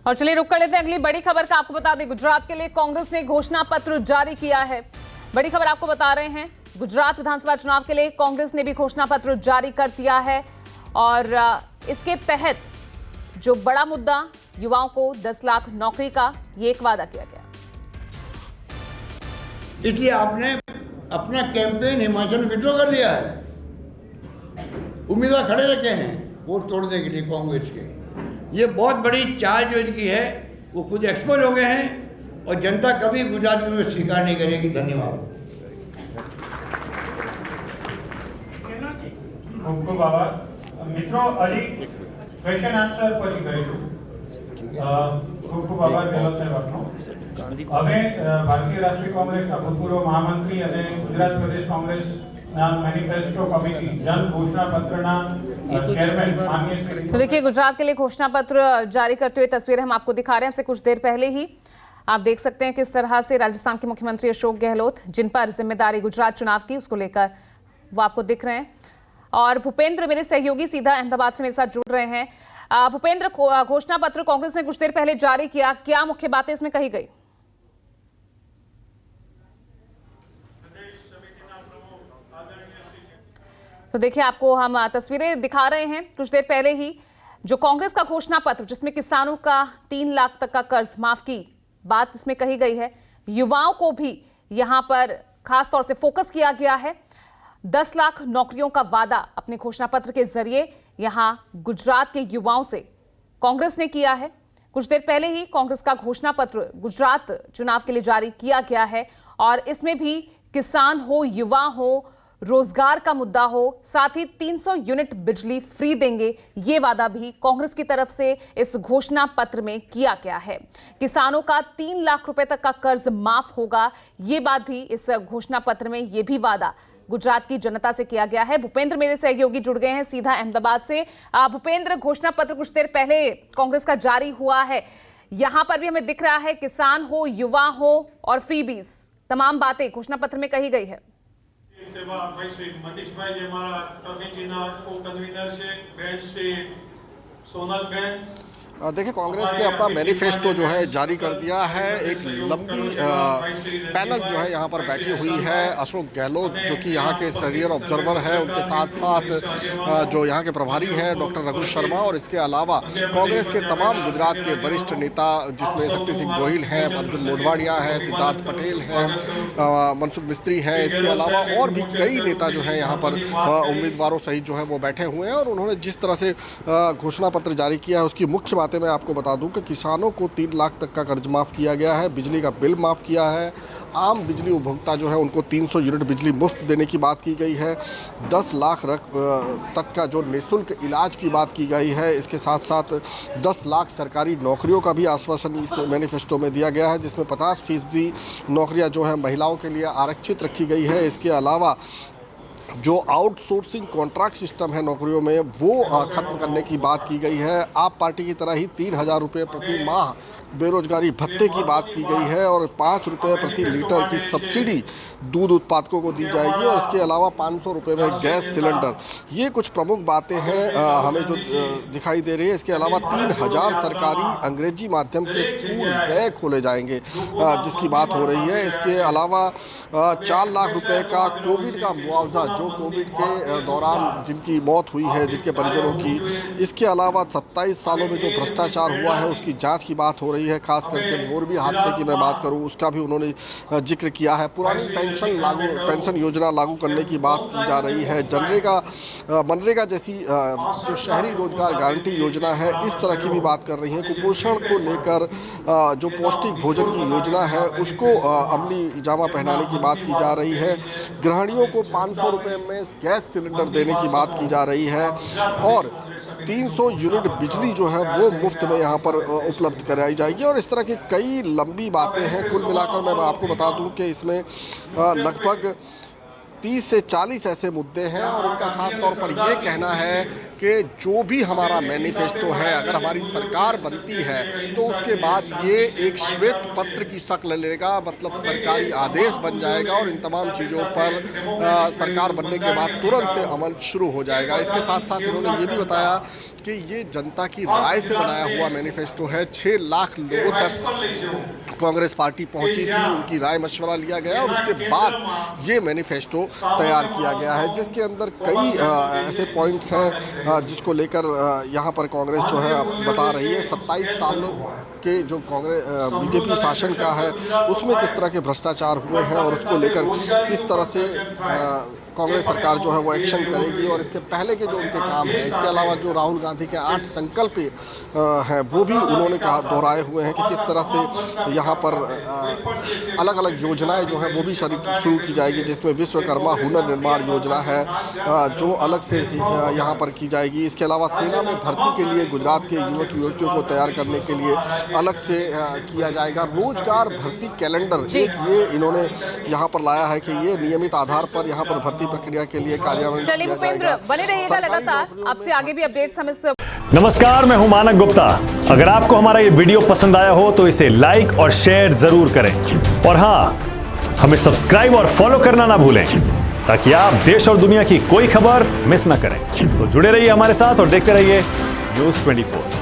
और चलिए रुक कर लेते हैं अगली बड़ी खबर का। आपको बता दें, गुजरात के लिए कांग्रेस ने घोषणा पत्र जारी किया है। बड़ी खबर आपको बता रहे हैं, गुजरात विधानसभा चुनाव के लिए कांग्रेस ने भी घोषणा पत्र जारी कर दिया है और इसके तहत जो बड़ा मुद्दा युवाओं को 10 लाख नौकरी का, ये एक वादा किया गया। इसलिए आपने अपना कैंपेन हिमाचल में विड्रॉ कर लिया है। उम्मीदवार खड़े रखे हैं वोट तोड़ने के लिए कांग्रेस के। ये बहुत बड़ी चाल जो इनकी है वो खुद एक्सपोज हो गए हैं और जनता कभी गुजरात में स्वीकार नहीं करेगी। धन्यवाद। ખૂબ ખૂબ આભાર મિત્રો। હજી ક્વેશ્ચન આન્સર પછી કરીશું। ખૂબ ખૂબ આભાર ગેહલોત સાહેબ આપનો। હવે ભારતીય રાષ્ટ્રીય કોંગ્રેસના ભૂતપૂર્વ મહામંત્રી અને ગુજરાત પ્રદેશ કોંગ્રેસના મેનિફેસ્ટો કમિટી જન ઘોષણા પત્રના चेयरमैन माननीय। तो देखिए, गुजरात के लिए घोषणा पत्र जारी करते हुए तस्वीरें हम आपको दिखा रहे हैं। हमसे कुछ देर पहले ही आप देख सकते हैं किस तरह से राजस्थान के मुख्यमंत्री अशोक गहलोत, जिन पर जिम्मेदारी गुजरात चुनाव की, उसको लेकर वो आपको दिख रहे हैं। और भूपेंद्र मेरे सहयोगी सीधा अहमदाबाद से मेरे साथ जुड़ रहे हैं। भूपेंद्र, घोषणा पत्र कांग्रेस ने कुछ देर पहले जारी किया, क्या मुख्य बातें इसमें कही गई? तो देखिए, आपको हम तस्वीरें दिखा रहे हैं कुछ देर पहले ही, जो कांग्रेस का घोषणा पत्र जिसमें किसानों का 3 लाख तक का कर्ज माफ की बात इसमें कही गई है। युवाओं को भी यहां पर खास तौर से फोकस किया गया है। 10 लाख नौकरियों का वादा अपने घोषणा पत्र के जरिए यहां गुजरात के युवाओं से कांग्रेस ने किया है। कुछ देर पहले ही कांग्रेस का घोषणा पत्र गुजरात चुनाव के लिए जारी किया गया है और इसमें भी किसान हो, युवा हो, रोजगार का मुद्दा हो, साथ ही 300 यूनिट बिजली फ्री देंगे, ये वादा भी कांग्रेस की तरफ से इस घोषणा पत्र में किया गया है। किसानों का 3 लाख रुपए तक का कर्ज माफ होगा, ये बात भी इस घोषणा पत्र में, ये भी वादा गुजरात की जनता से किया गया है। भूपेंद्र मेरे सहयोगी जुड़ गए हैं सीधा अहमदाबाद से। भूपेंद्र, घोषणा पत्र कुछ देर पहले कांग्रेस का जारी हुआ है, यहां पर भी हमें दिख रहा है किसान हो, युवा हो और फ्रीबीज, तमाम बातें घोषणा पत्र में कही गई है। મનીષભાઈ જે મારા કમિટીના કો-કન્વીનર છે, બેન શ્રી સોનલબેન। देखिए, कांग्रेस ने अपना मैनिफेस्टो जो है जारी कर दिया है। एक लंबी पैनल जो है यहाँ पर बैठी हुई है। अशोक गहलोत जो कि यहाँ के सीनियर ऑब्जर्वर है, उनके साथ साथ जो यहाँ के प्रभारी हैं डॉक्टर रघु शर्मा, और इसके अलावा कांग्रेस के तमाम गुजरात के वरिष्ठ नेता जिसमें शक्ति सिंह गोहिल हैं, अर्जुन मोढवाडिया है, सिद्धार्थ पटेल हैं, मनसुख मिस्त्री है, इसके अलावा और भी कई नेता जो है यहाँ पर उम्मीदवारों सहित जो है वो बैठे हुए हैं। और उन्होंने जिस तरह से घोषणा पत्र जारी किया है उसकी मुख्य बात मैं आपको बता दूं कि किसानों को 3 लाख तक का कर्ज माफ किया गया है, बिजली का बिल माफ किया है, आम बिजली उपभोक्ता जो है उनको 300 यूनिट बिजली मुफ्त देने की बात की गई है, 10 लाख तक का जो निःशुल्क इलाज की बात की गई है। इसके साथ साथ 10 लाख सरकारी नौकरियों का भी आश्वासन इस मैनिफेस्टो में दिया गया है, जिसमें 50% नौकरियां जो है महिलाओं के लिए आरक्षित रखी गई है। इसके अलावा जो आउटसोर्सिंग कॉन्ट्रैक्ट सिस्टम है नौकरियों में, वो खत्म करने की बात की गई है। आप पार्टी की तरह ही 3000 रुपये प्रति माह बेरोजगारी भत्ते की बात की गई है और 5 रुपये प्रति लीटर की सब्सिडी दूध उत्पादकों को दी जाएगी और इसके अलावा 500 रुपये में गैस सिलेंडर। ये कुछ प्रमुख बातें हैं हमें जो दिखाई दे रही है। इसके अलावा 3000 सरकारी अंग्रेजी माध्यम के स्कूल नए खोले जाएंगे जिसकी बात हो रही है। इसके अलावा 4 लाख रुपये का कोविड का मुआवजा, जो कोविड के दौरान जिनकी मौत हुई है, जिनके परिजनों की। इसके अलावा 27 सालों में जो भ्रष्टाचार हुआ है उसकी जांच की बात हो रही है। खास करके मोरबी हादसे की मैं बात करूं, उसका भी उन्होंने जिक्र किया है। पुरानी पेंशन योजना लागू करने की बात की जा रही है। मनरेगा जैसी जो शहरी रोजगार गारंटी योजना है, इस तरह की भी बात कर रही है। कुपोषण को लेकर जो पौष्टिक भोजन की योजना है उसको अमली जामा पहनाने की बात की जा रही है। गृहिणियों को 500 रुपये में गैस सिलेंडर देने की बात की जा रही है और 300 यूनिट बिजली जो है वो मुफ्त में यहाँ पर उपलब्ध कराई जाएगी और इस तरह की कई लंबी बातें हैं। कुल मिलाकर मैं आपको बता दूं कि इसमें लगभग 30 से 40 ऐसे मुद्दे हैं और उनका खास तौर पर ये कहना है कि जो भी हमारा मैनिफेस्टो है, अगर हमारी सरकार बनती है तो उसके बाद ये एक श्वेत पत्र की शक्ल लेगा, मतलब सरकारी आदेश बन जाएगा और इन तमाम चीज़ों पर सरकार बनने के बाद तुरंत से अमल शुरू हो जाएगा। इसके साथ साथ इन्होंने ये भी बताया कि ये जनता की राय से बनाया हुआ मैनिफेस्टो है। 6 लाख लोगों तक कांग्रेस पार्टी पहुंची थी, उनकी राय मशवरा लिया गया और उसके बाद ये मैनिफेस्टो तैयार किया गया है, जिसके अंदर कई ऐसे पॉइंट्स हैं जिसको लेकर यहाँ पर कांग्रेस जो है बता रही है 27 साल के जो कांग्रेस बीजेपी शासन का है उसमें किस तरह के भ्रष्टाचार हुए हैं और उसको लेकर किस तरह से कांग्रेस सरकार जो है वो एक्शन करेगी और इसके पहले के जो उनके काम है। इसके अलावा जो राहुल गांधी के 8 संकल्प हैं वो भी उन्होंने कहा दोहराए हुए हैं कि किस तरह से यहाँ पर अलग अलग योजनाएं जो हैं वो भी शुरू की जाएगी, जिसमें विश्वकर्मा हुनर निर्माण योजना है जो अलग से यहाँ पर की जाएगी। इसके अलावा सेना में भर्ती के लिए गुजरात के युवक युवतियों को तैयार करने के लिए अलग से किया जाएगा। रोजगार भर्ती कैलेंडर एक ये इन्होंने यहाँ पर लाया है कि ये नियमित आधार पर यहाँ पर भर्ती प्रक्रिया के लिए कार्यान्वयन। चलिए भूपेंद्र, बने रहिएगा लगातार, आपसे आगे भी अपडेट्स हम इस। नमस्कार, मैं हूं मानक गुप्ता। अगर आपको हमारा ये वीडियो पसंद आया हो तो इसे लाइक और शेयर जरूर करें और हाँ, हमें सब्सक्राइब और फॉलो करना ना भूलें ताकि आप देश और दुनिया की कोई खबर मिस ना करें। तो जुड़े रहिए हमारे साथ और देखते रहिए News 24।